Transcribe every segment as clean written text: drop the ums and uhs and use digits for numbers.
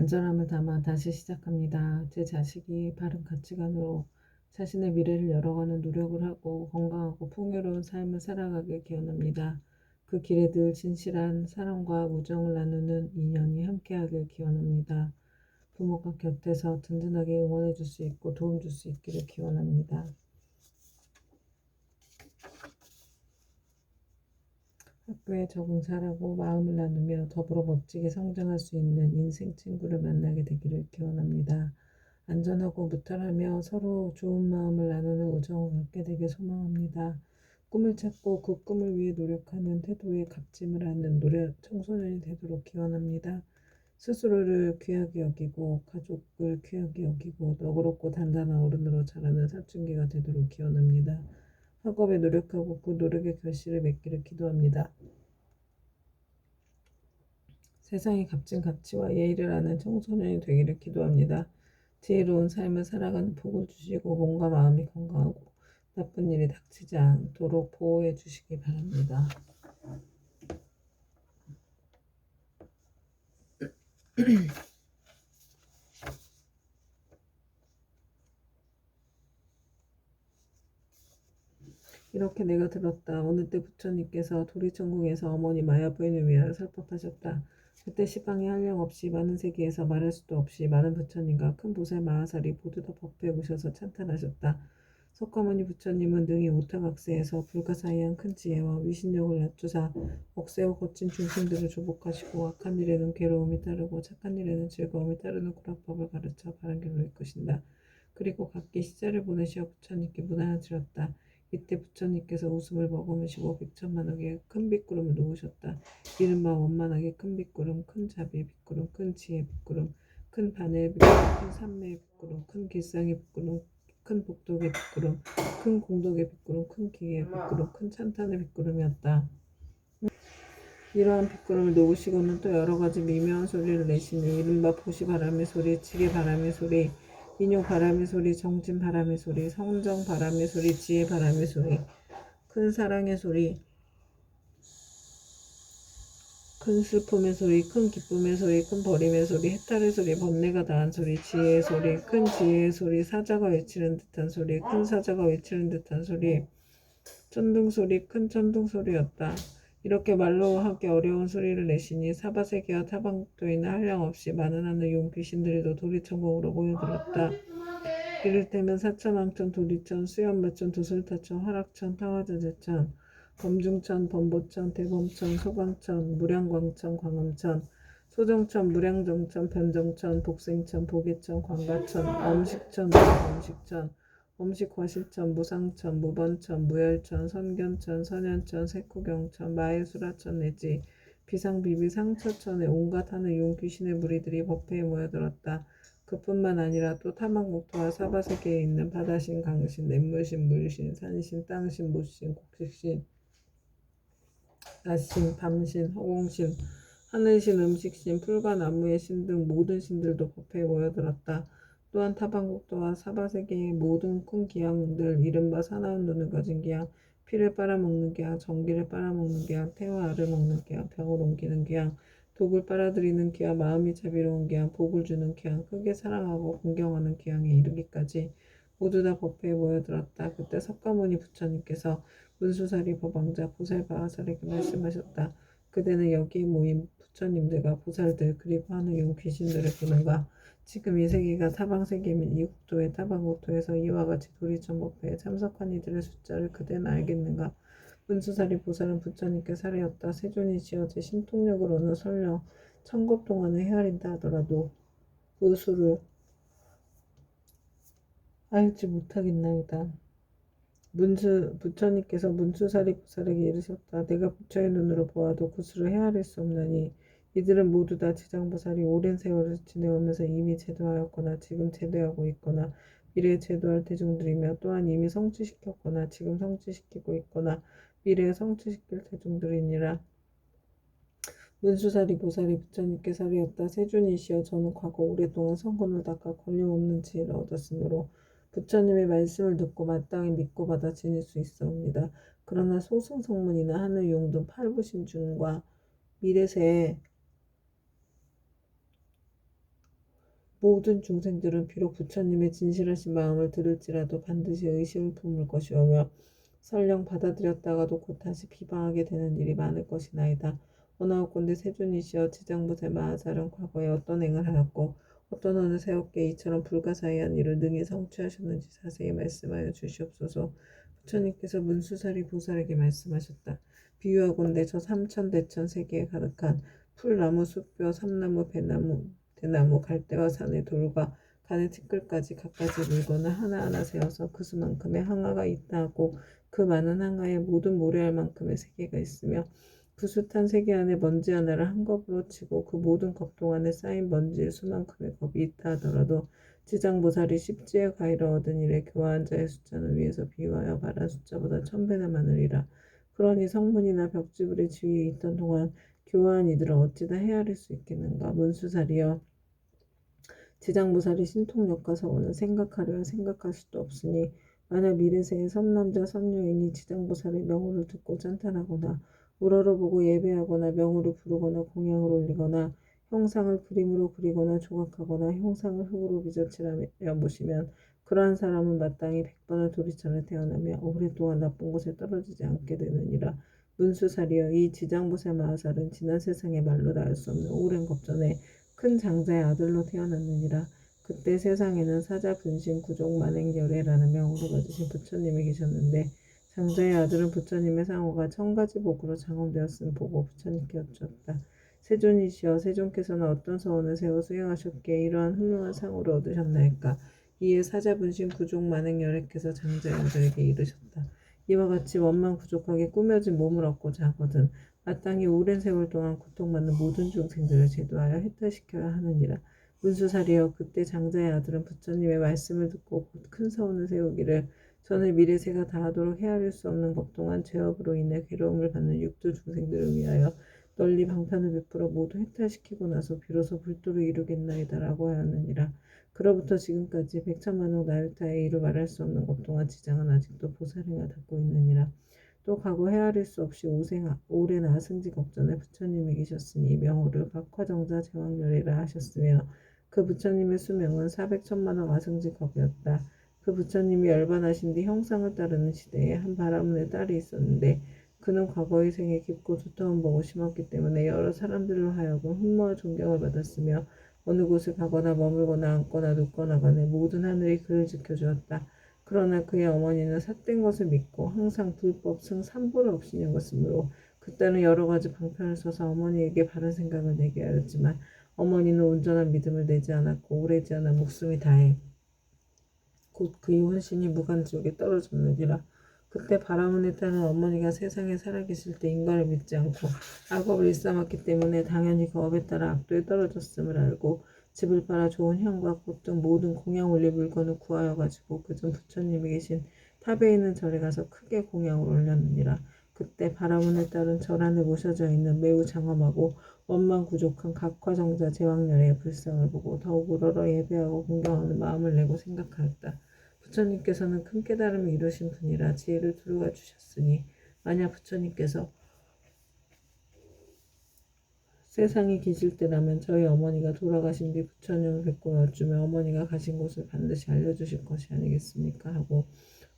간절함을 담아 다시 시작합니다. 제 자식이 바른 가치관으로 자신의 미래를 열어가는 노력을 하고 건강하고 풍요로운 삶을 살아가길 기원합니다. 그 길에 늘 진실한 사랑과 우정을 나누는 인연이 함께하길 기원합니다. 부모가 곁에서 든든하게 응원해 줄 수 있고 도움 줄 수 있기를 기원합니다. 학교에 적응 잘하고 마음을 나누며 더불어 멋지게 성장할 수 있는 인생 친구를 만나게 되기를 기원합니다. 안전하고 무탈하며 서로 좋은 마음을 나누는 우정을 갖게 되길 소망합니다. 꿈을 찾고 그 꿈을 위해 노력하는 태도에 값짐을 하는 청소년이 되도록 기원합니다. 스스로를 귀하게 여기고 가족을 귀하게 여기고 너그럽고 단단한 어른으로 자라는 사춘기가 되도록 기원합니다. 학업에 노력하고 그 노력의 결실을 맺기를 기도합니다. 세상에 값진 가치와 예의를 아는 청소년이 되기를 기도합니다. 지혜로운 삶을 살아가는 복을 주시고 몸과 마음이 건강하고 나쁜 일이 닥치지 않도록 보호해 주시기 바랍니다. 이렇게 내가 들었다. 어느 때 부처님께서 도리천궁에서 어머니 마야 부인을 위하여 설법하셨다. 그때 시방에 한량없이 많은 세계에서 말할 수도 없이 많은 부처님과 큰 보살 마하살이 모두 다 법회에 오셔서 찬탄하셨다. 석가모니 부처님은 능히 오타각세에서 불가사의한 큰 지혜와 위신력을 낮추사 억세고 거친 중생들을 조복하시고 악한 일에는 괴로움이 따르고 착한 일에는 즐거움이 따르는 구락법을 가르쳐 바른 길로 이끄신다. 그리고 각기 시자를 보내시어 부처님께 문안을 드렸다. 이때 부처님께서 웃음을 머금으시고 백천만억의 큰 빗구름을 놓으셨다. 이른바 원만하게 큰 빗구름, 큰 자비의 빗구름, 큰 지혜의 빗구름, 큰 바늘의 빗구름, 큰 산매의 빗구름, 큰 길상의 빗구름, 큰 복덕의 빗구름, 큰 공덕의 빗구름, 큰 기회의 빗구름, 큰 찬탄의 빗구름이었다. 이러한 빗구름을 놓으시고는 또 여러 가지 미묘한 소리를 내시니 이른바 보시바람의 소리, 지게바람의 소리, 인효바람의 소리, 정진바람의 소리, 성정바람의 소리, 지혜바람의 소리, 큰 사랑의 소리, 큰 슬픔의 소리, 큰 기쁨의 소리, 큰 버림의 소리, 해탈의 소리, 번뇌가 다한 소리, 지혜의 소리, 큰 지혜의 소리, 사자가 외치는 듯한 소리, 큰 사자가 외치는 듯한 소리, 천둥소리, 큰 천둥소리였다. 이렇게 말로 하기 어려운 소리를 내시니 사바세계와 타방국도에 있는 한량없이 많은 하늘 용 귀신들도 도리천국으로 모여들었다. 이를테면 사천왕천, 도리천, 수연마천, 두술타천, 화락천, 타화자재천, 검중천, 범보천, 대범천, 소광천, 무량광천, 광음천, 소정천, 무량정천, 변정천, 복생천, 보계천, 광가천, 엄식천, 엄식천, 엄식화실천, 무상천, 무번천, 무열천, 선견천, 선현천, 색구경천, 마일수라천 내지 비상비비 상처천의 온갖 하늘 용 귀신의 무리들이 법회에 모여들었다. 그뿐만 아니라 또 탐왕국토와 사바세계에 있는 바다신, 강신, 냇물신, 물신, 산신, 땅신, 모신, 곡식신, 낮신, 밤신, 허공신, 하늘신, 음식신, 풀과 나무의 신 등 모든 신들도 법회에 모여들었다. 또한 타방국토와 사바세계의 모든 큰 기양들, 이른바 사나운 눈을 가진 기양, 피를 빨아먹는 기양, 전기를 빨아먹는 기양, 태와 알을 먹는 기양, 병을 옮기는 기양, 독을 빨아들이는 기양, 마음이 자비로운 기양, 복을 주는 기양, 크게 사랑하고 공경하는 기양에 이르기까지 모두 다 법회에 모여들었다. 그때 석가모니 부처님께서 문수사리 법왕자 보살바하살에게 말씀하셨다. 그대는 여기에 모인 부처님들과 보살들 그리고 하늘 용 귀신들을 보는가? 지금 이 세계가 타방세계 및 이 국토의 타방국토에서 이와 같이 도리천법회에 참석한 이들의 숫자를 그대는 알겠는가? 문수사리 보살은 부처님께 살해였다. 세존이 지어제 신통력으로는 설령 천급 동안을 헤아린다 하더라도 그 수를 알지 못하겠나이다. 부처님께서 문수사리 보살에게 이르셨다. 내가 부처의 눈으로 보아도 그 수를 헤아릴 수 없나니 이들은 모두 다 지장보살이 오랜 세월을 지내오면서 이미 제도하였거나 지금 제도하고 있거나 미래에 제도할 대중들이며 또한 이미 성취시켰거나 지금 성취시키고 있거나 미래에 성취시킬 대중들이니라. 문수사리 보살이 부처님께 살이었다. 세존이시여 저는 과거 오랫동안 성건을 닦아 권림없는 지혜를 얻었으므로 부처님의 말씀을 듣고 마땅히 믿고 받아 지닐 수 있사옵니다. 그러나 소승성문이나 하늘용 등 팔부신중과 미래세에 모든 중생들은 비록 부처님의 진실하신 마음을 들을지라도 반드시 의심을 품을 것이오며 설령 받아들였다가도 곧 다시 비방하게 되는 일이 많을 것이나이다. 원하옵건대 세존이시여 지장보살 마하살은 과거에 어떤 행을 하였고 어떤 언을 세웠기에 이처럼 불가사의한 일을 능히 성취하셨는지 자세히 말씀하여 주시옵소서. 부처님께서 문수사리 보살에게 말씀하셨다. 비유하건대 저 삼천대천 세계에 가득한 풀나무, 숲뼈, 삼나무, 배나무, 대나무, 갈대와 산의 돌과 간의 티끌까지 갖가지 물건을 하나하나 세워서 그 수만큼의 항아가 있다 하고 그 많은 항아에 모든 모래알 만큼의 세계가 있으며 그 숱한 세계 안에 먼지 하나를 한 겁으로 치고 그 모든 겁동 안에 쌓인 먼지의 수만큼의 겁이 있다 하더라도 지장보살이 십지의 과일을 얻은 일에 교화한 자의 숫자는 위에서 비유하여 말한 숫자보다 1000배나 많으리라. 그러니 성문이나 벽지불의 지위에 있던 동안 교화한 이들을 어찌다 헤아릴 수 있겠는가. 문수살이여 지장보살이 신통력과 서원을 생각하려야 생각할 수도 없으니 만약 미래세에 선남자 선녀인이 지장보살의 명호를 듣고 찬탄하거나 우러러보고 예배하거나 명호를 부르거나 공양을 올리거나 형상을 그림으로 그리거나 조각하거나 형상을 흙으로 빚어칠하며 모시면 그러한 사람은 마땅히 100번을 도리천에 태어나며 오랫동안 나쁜 곳에 떨어지지 않게 되느니라. 문수살이여 이 지장보살 마하살은 지난 세상의 말로 닿을 수 없는 오랜 겁전에 큰 장자의 아들로 태어났느니라. 그때 세상에는 사자 분신 구족 만행열애라는 명으로 받으신 부처님이 계셨는데 장자의 아들은 부처님의 상호가 1000가지 복으로 장엄되었음을 보고 부처님께 여쭈었다. 세존이시여 세존께서는 어떤 서원을 세워 수행하셨기에 이러한 훌륭한 상호를 얻으셨나이까. 이에 사자 분신 구족 만행열애께서 장자의 아들에게 이르셨다. 이와 같이 원망 부족하게 꾸며진 몸을 얻고자 하거든 마땅히 오랜 세월 동안 고통받는 모든 중생들을 제도하여 해탈시켜야 하느니라. 문수살이여 그때 장자의 아들은 부처님의 말씀을 듣고 곧 큰 서원을 세우기를 전에 미래세가 다하도록 헤아릴 수 없는 것 동안 죄업으로 인해 괴로움을 받는 육도 중생들을 위하여 널리 방편을 베풀어 모두 해탈시키고 나서 비로소 불도를 이루겠나이다라고 하였느니라. 그로부터 지금까지 백천만억 나유타의 이루 말할 수 없는 것 동안 지장은 아직도 보살행을 닦고 있느니라. 또 과거 헤아릴 수 없이 오래나 승지 걱전에 부처님이 계셨으니 명호를 각화정자 제왕열이라 하셨으며 그 부처님의 수명은 400천만억 아승지겁이었다. 그 부처님이 열반하신 뒤 형상을 따르는 시대에 한 바라문의 딸이 있었는데 그는 과거의 생에 깊고 두터운 복을 심었기 때문에 여러 사람들로 하여금 흠모와 존경을 받았으며 어느 곳에 가거나 머물거나 앉거나 눕거나 간에 모든 하늘이 그를 지켜주었다. 그러나 그의 어머니는 삿된 것을 믿고 항상 불법 승삼보를 없이 여겼으므로 그 딸은 여러 가지 방편을 써서 어머니에게 바른 생각을 내게 하였지만 어머니는 온전한 믿음을 내지 않았고 오래지 않아 목숨이 다해 곧 그의 혼신이 무간지옥에 떨어졌느니라. 그때 바라문의 딸은 어머니가 세상에 살아계실 때 인간을 믿지 않고 악업을 일삼았기 때문에 당연히 그 업에 따라 악도에 떨어졌음을 알고 집을 팔아 좋은 향과 꽃 등 모든 공양 올릴 물건을 구하여 가지고 그전 부처님이 계신 탑에 있는 절에 가서 크게 공양을 올렸느니라. 그때 바라문의 딸은 절 안에 모셔져 있는 매우 장엄하고 원망부족한 각화정자 제왕열의 불상을 보고 더욱 우러러 예배하고 공경하는 마음을 내고 생각하였다. 부처님께서는 큰 깨달음을 이루신 분이라 지혜를 두루가 주셨으니 만약 부처님께서 세상에 계실 때라면 저희 어머니가 돌아가신 뒤 부처님을 뵙고 여쭈며 어머니가 가신 곳을 반드시 알려주실 것이 아니겠습니까? 하고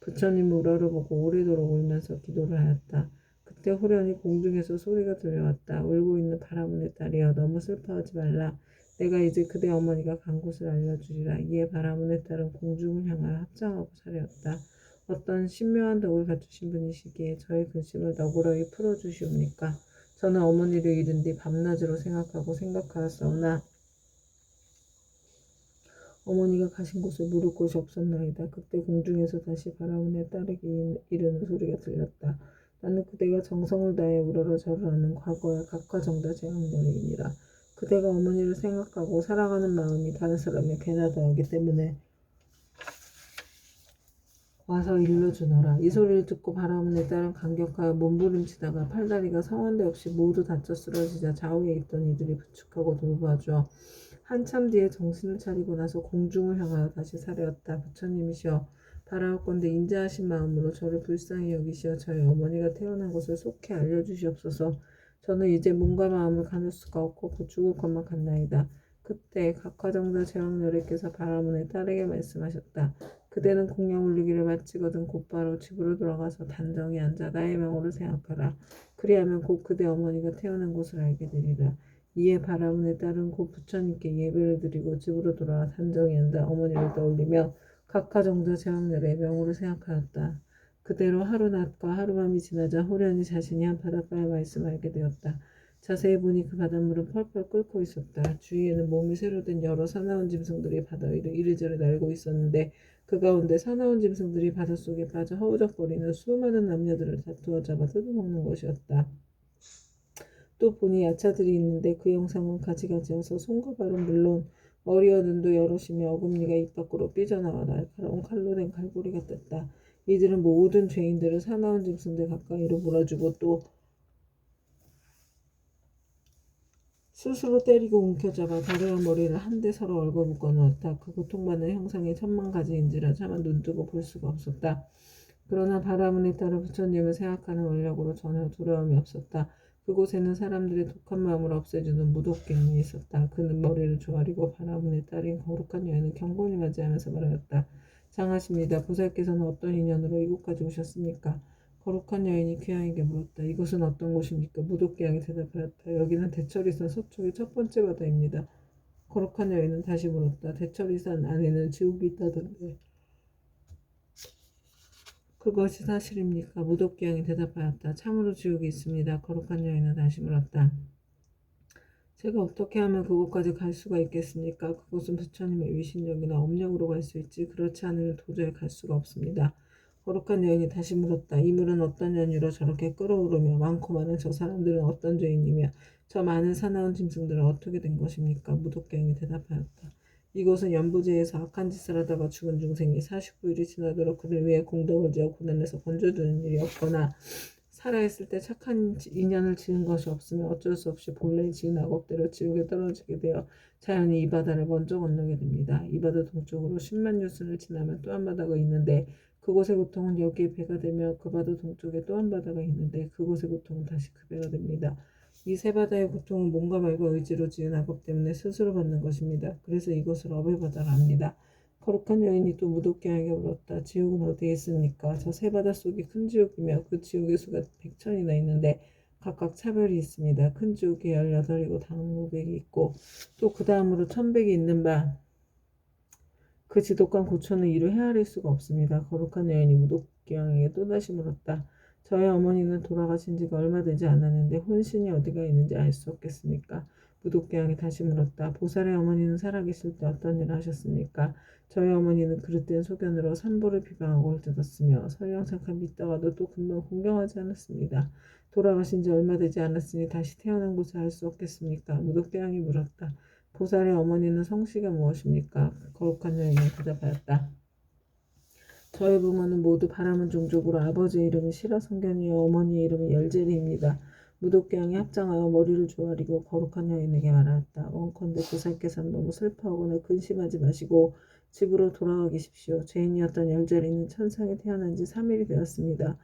부처님을 우러러보고 오래도록 울면서 기도를 하였다. 그때 호련히 공중에서 소리가 들려왔다. 울고 있는 바라문의 딸이여 너무 슬퍼하지 말라. 내가 이제 그대 어머니가 간 곳을 알려주리라. 이에 바라문의 딸은 공중을 향하여 합장하고 사려었다. 어떤 신묘한 덕을 갖추신 분이시기에 저의 근심을 너그러이 풀어주시옵니까? 저는 어머니를 잃은 뒤 밤낮으로 생각하고 생각하였사오나 어머니가 가신 곳을 물을 곳이 없었나이다. 그때 공중에서 다시 바라문의 딸에게 이르는 소리가 들렸다. 나는 그대가 정성을 다해 우러러 절을 하는 과거의 각화정자 제왕열이니라. 그대가 어머니를 생각하고 사랑하는 마음이 다른 사람의 괴나 더하기 때문에 와서 일러주너라. 이 소리를 듣고 바라문의 딸은 감격하여 몸부림치다가 팔다리가 성원대 없이 모두 다쳐 쓰러지자 좌우에 있던 이들이 부축하고 돌보아주어 한참 뒤에 정신을 차리고 나서 공중을 향하여 다시 사려었다. 부처님이시여 바라옵건대 인자하신 마음으로 저를 불쌍히 여기시어 저희 어머니가 태어난 것을 속히 알려주시옵소서. 저는 이제 몸과 마음을 가눌 수가 없고 곧 죽을 것만 같나이다. 그때 각화정자 제왕열애께서 바라문의 딸에게 말씀하셨다. 그대는 공양 올리기를 마치거든 곧바로 집으로 돌아가서 단정히 앉아 나의 명호를 생각하라. 그리하면 곧 그대 어머니가 태어난 곳을 알게 되리라. 이에 바라문의 딸은 곧 부처님께 예배를 드리고 집으로 돌아와 단정히 앉아 어머니를 떠올리며 각화정자 제왕열애의 명호를 생각하였다. 그대로 하루낮과 하루밤이 지나자 호련히 자신이 한 바닷가에 와 있음을 알게 되었다. 자세히 보니 그 바닷물은 펄펄 끓고 있었다. 주위에는 몸이 새로 된 여러 사나운 짐승들이 바다 위를 이리저리 날고 있었는데 그 가운데 사나운 짐승들이 바닷속에 빠져 허우적거리는 수많은 남녀들을 다투어 잡아 뜯어먹는 것이었다. 또 보니 야차들이 있는데 그 형상은 가지가지여서 손과 발은 물론 머리와 눈도 여럿이며 어금니가 입 밖으로 삐져나와 날카로운 칼로 된 갈고리 같았다. 이들은 모든 죄인들을 사나운 짐승들 가까이로 몰아주고 또 스스로 때리고 움켜잡아 다리와 머리를 한데 서로 얽어묶어 놓았다. 그 고통받는 형상이 천만 가지인지라 차마 눈뜨고 볼 수가 없었다. 그러나 바라문에 따라 부처님을 생각하는 원력으로 전혀 두려움이 없었다. 그곳에는 사람들의 독한 마음을 없애주는 무독갱이 있었다. 그는 머리를 조아리고 바라문의 딸인 거룩한 여인을 경건히 맞이하면서 말하였다. 장하십니다. 보살께서는 어떤 인연으로 이곳까지 오셨습니까? 거룩한 여인이 귀양에게 물었다. 이곳은 어떤 곳입니까? 무독귀양이 대답하였다. 여기는 대처리산 서쪽의 첫 번째 바다입니다. 거룩한 여인은 다시 물었다. 대처리산 안에는 지옥이 있다던데 그것이 사실입니까? 무독귀양이 대답하였다. 참으로 지옥이 있습니다. 거룩한 여인은 다시 물었다. 제가 어떻게 하면 그곳까지 갈 수가 있겠습니까? 그곳은 부처님의 위신력이나 업력으로 갈 수 있지 그렇지 않으면 도저히 갈 수가 없습니다. 거룩한 여인이 다시 물었다. 이 물은 어떤 연유로 저렇게 끓어오르며 많고 많은 저 사람들은 어떤 죄인이며 저 많은 사나운 짐승들은 어떻게 된 것입니까? 무독경이 대답하였다. 이곳은 연부제에서 악한 짓을 하다가 죽은 중생이 49일이 지나도록 그를 위해 공덕을 지어 고난에서 건져주는 일이 없거나 살아있을 때 착한 인연을 지은 것이 없으면 어쩔 수 없이 본래 지은 악업대로 지옥에 떨어지게 되어 자연히 이 바다를 먼저 건너게 됩니다. 이 바다 동쪽으로 10만 유순을 지나면 또 한 바다가 있는데 그곳의 고통은 여기에 배가 되며 그 바다 동쪽에 또 한 바다가 있는데 그곳의 고통은 다시 그 배가 됩니다. 이 세 바다의 고통은 몸과 말과 의지로 지은 악업 때문에 스스로 받는 것입니다. 그래서 이것을 업의 바다라 합니다. 거룩한 여인이 또 무독갱에게 물었다. 지옥은 어디에 있습니까? 저 세 바다 속이 큰 지옥이며 그 지옥의 수가 100천이나 있는데 각각 차별이 있습니다. 큰 지옥에 18이고 당무백이 있고 또 그 다음으로 1000백이 있는 바 그 지독한 고초는 이루 헤아릴 수가 없습니다. 거룩한 여인이 무독갱에게 또다시 물었다. 저의 어머니는 돌아가신 지가 얼마 되지 않았는데 혼신이 어디가 있는지 알 수 없겠습니까? 무독갱이 다시 물었다. 보살의 어머니는 살아계실 때 어떤 일을 하셨습니까? 저희 어머니는 그릇된 소견으로 산보를 비방하고 헐뜯었으며 설령색한 믿다가도 또 금방 공경하지 않았습니다. 돌아가신 지 얼마 되지 않았으니 다시 태어난 곳을 알 수 없겠습니까? 무독갱이 물었다. 보살의 어머니는 성씨가 무엇입니까? 거룩한 여인이 대답하였다. 저의 부모는 모두 바라문 종족으로 아버지의 이름은 시라성견이요 어머니의 이름은 열제리입니다. 무독갱이 합장하여 머리를 조아리고 거룩한 여인에게 말하였다. 원컨대 보살께서는 너무 슬퍼하거나 근심하지 마시고 집으로 돌아가 계십시오. 죄인이었던 열제리는 천상에 태어난 지 3일이 되었습니다.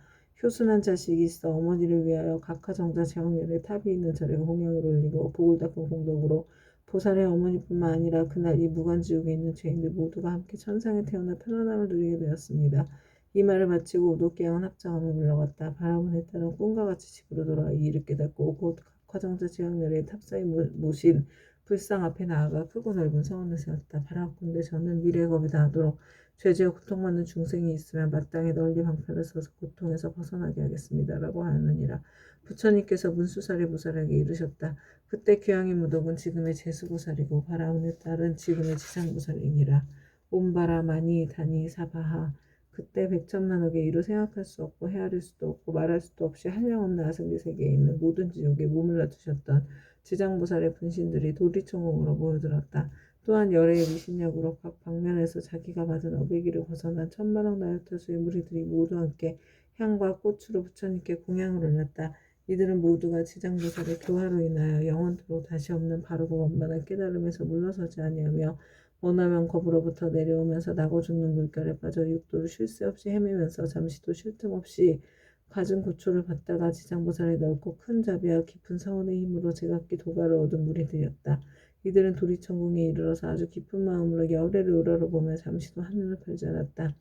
효순한 자식이 있어 어머니를 위하여 각하정자 제왕열의 탑이 있는 절에 공양을 올리고 복을 닦은 공덕으로 보살의 어머니뿐만 아니라 그날 이 무간지옥에 있는 죄인들 모두가 함께 천상에 태어나 편안함을 누리게 되었습니다. 이 말을 마치고 우독갱은 합장하며 물러갔다. 바라문에 따른 꿈과 같이 집으로 돌아와 이 일을 깨닫고 곧 각화정자 제왕열의 탑사에 모신 불상 앞에 나아가 크고 넓은 성원을 세웠다. 바라건대 저는 미래의 법이 다하도록 죄지어 고통받는 중생이 있으면 마땅히 널리 방패를 써서 고통에서 벗어나게 하겠습니다. 라고 하느니라. 부처님께서 문수사리 보살에게 이르셨다. 그때 귀양의 무독은 지금의 제수보살이고 바라온의 딸은 지금의 지상보살이니라. 옴바라 마니 다니 사바하 그때 백천만억의 이루 생각할 수 없고 헤아릴 수도 없고 말할 수도 없이 한량없는 아승리 세계에 있는 모든 지옥에 몸을 놔두셨던 지장보살의 분신들이 도리천공으로 모여들었다. 또한 열애의 위신력으로 각 방면에서 자기가 받은 어배기를 벗어난 천만억 나요타수의 무리들이 모두 함께 향과 꽃으로 부처님께 공양을 올렸다. 이들은 모두가 지장보살의 교화로 인하여 영원토록 다시 없는 바르고 원만한 깨달음에서 물러서지 아니하며 원하면 겁으로부터 내려오면서 나고 죽는 물결에 빠져 육도를 쉴 새 없이 헤매면서 잠시도 쉴 틈 없이 갖은 고초를 받다가 지장보살의 넓고 큰 자비와 깊은 사원의 힘으로 제각기 도가를 얻은 무리들이었다. 이들은 도리천궁에 이르러서 아주 깊은 마음으로 열애를 우러러보며 잠시도 하늘을 펼지 않았다.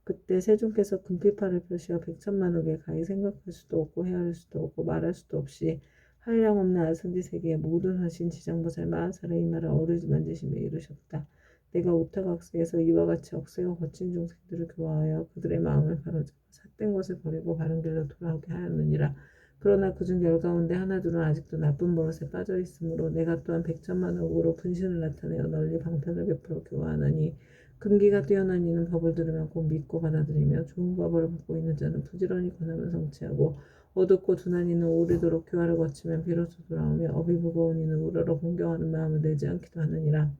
그때 세존께서 금피파를 펴시어 백천만옥에 가히 생각할 수도 없고 헤아릴 수도 없고 말할 수도 없이 한량없는 아승지 세계의 모든 하신 지장보살 마하사를 이마를 어루만지시며 이르셨다. 내가 오타각세에서 이와 같이 억세고 거친 중생들을 교화하여 그들의 마음을 바로잡아 삿된 것을 버리고 바른 길로 돌아오게 하였느니라. 그러나 그중 열 가운데 하나둘은 아직도 나쁜 버릇에 빠져 있으므로 내가 또한 백천만옥으로 분신을 나타내어 널리 방편을 베풀어 교화하나니 금기가 뛰어난 이는 법을 들으면 곧 믿고 받아들이며 좋은 법을 받고 있는 자는 부지런히 권하면 성취하고 어둡고 둔한 이는 오래도록 교화를 거치면 비로소 돌아오며 업이 무거운 이는 우러러 공경하는 마음을 내지 않기도 하느니라.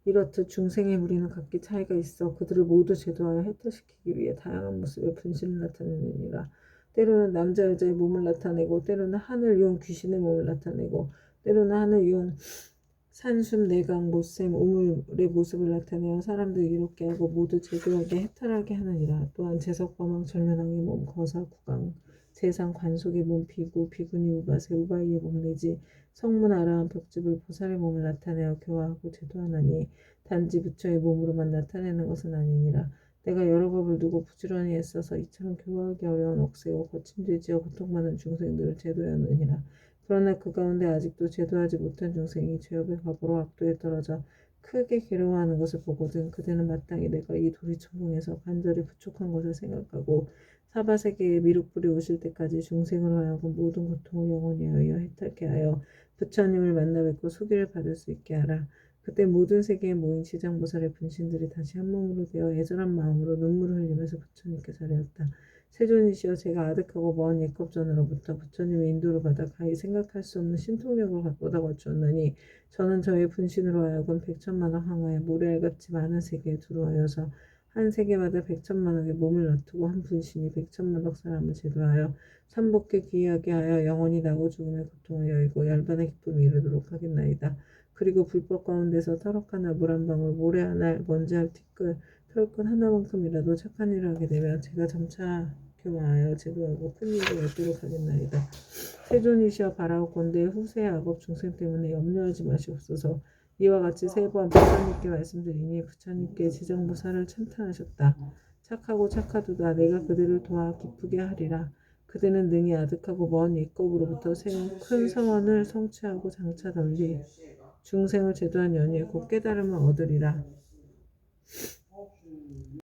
이렇듯 중생의 무리는 각기 차이가 있어 그들을 모두 제도하여 해탈시키기 위해 다양한 모습의 분신을 나타내느니라. 때로는 남자 여자의 몸을 나타내고 때로는 하늘 용 귀신의 몸을 나타내고 때로는 하늘 용 산숨 내강 못샘 우물의 모습을 나타내어 사람들 이롭게 하고 모두 제도하게 해탈하게 하느니라. 또한 제석과망 절면왕의 몸 거사 구강 세상 관속의 몸 비구 비구니 우바세 우바이의 몸 내지 성문 아라한 벽집을 보살의 몸을 나타내어 교화하고 제도하나니 단지 부처의 몸으로만 나타내는 것은 아니니라. 내가 여러 법을 두고 부지런히 애써서 이처럼 교화하기 어려운 억세고 거친 죄지어 고통받는 중생들을 제도하느니라. 그러나 그 가운데 아직도 제도하지 못한 중생이 죄업의 과보로 악도에 떨어져 크게 괴로워하는 것을 보거든 그대는 마땅히 내가 이 도리천궁에서 간절히 부족한 것을 생각하고 사바세계에 미륵불이 오실 때까지 중생으로 하여금 모든 고통을 영원히 하여 해탈케 하여 부처님을 만나 뵙고 소기를 받을 수 있게 하라. 그때 모든 세계에 모인 지장보살의 분신들이 다시 한 몸으로 되어 애절한 마음으로 눈물을 흘리면서 부처님께 절하였다. 세존이시여 제가 아득하고 먼 옛겁전으로부터 부처님의 인도를 받아 가히 생각할 수 없는 신통력을 얻어 갖추었나니 저는 저의 분신으로 하여금 백천만억 항하에 모래알같이 많은 세계에 두루하여서 한 세계마다 백천만억의 몸을 놔두고 한 분신이 백천만억 사람을 제도하여 삼복게 기이하게 하여 영원히 나고 죽음의 고통을 여의고 열반의 기쁨이 이르도록 하겠나이다. 그리고 불법 가운데서 터럭하나 물 한 방울 모래 한 알 먼지 할 티끌 털끝 하나만큼이라도 착한 일을 하게 되면 제가 점차 교화하여 제도하고 큰 일을 얻도록 하겠나이다. 세존이시여 바라옵건대 후세의 악업 중생 때문에 염려하지 마시옵소서. 이와 같이 세 번 부처님께 말씀드리니 부처님께 지정보살을 찬탄하셨다. 착하고 착하도다 내가 그들을 도와 기쁘게 하리라. 그대는 능히 아득하고 먼 옛겁으로부터 세운 큰 성원을 성취하고 장차 널리 중생을 제도한 연유에 곧 깨달음을 얻으리라.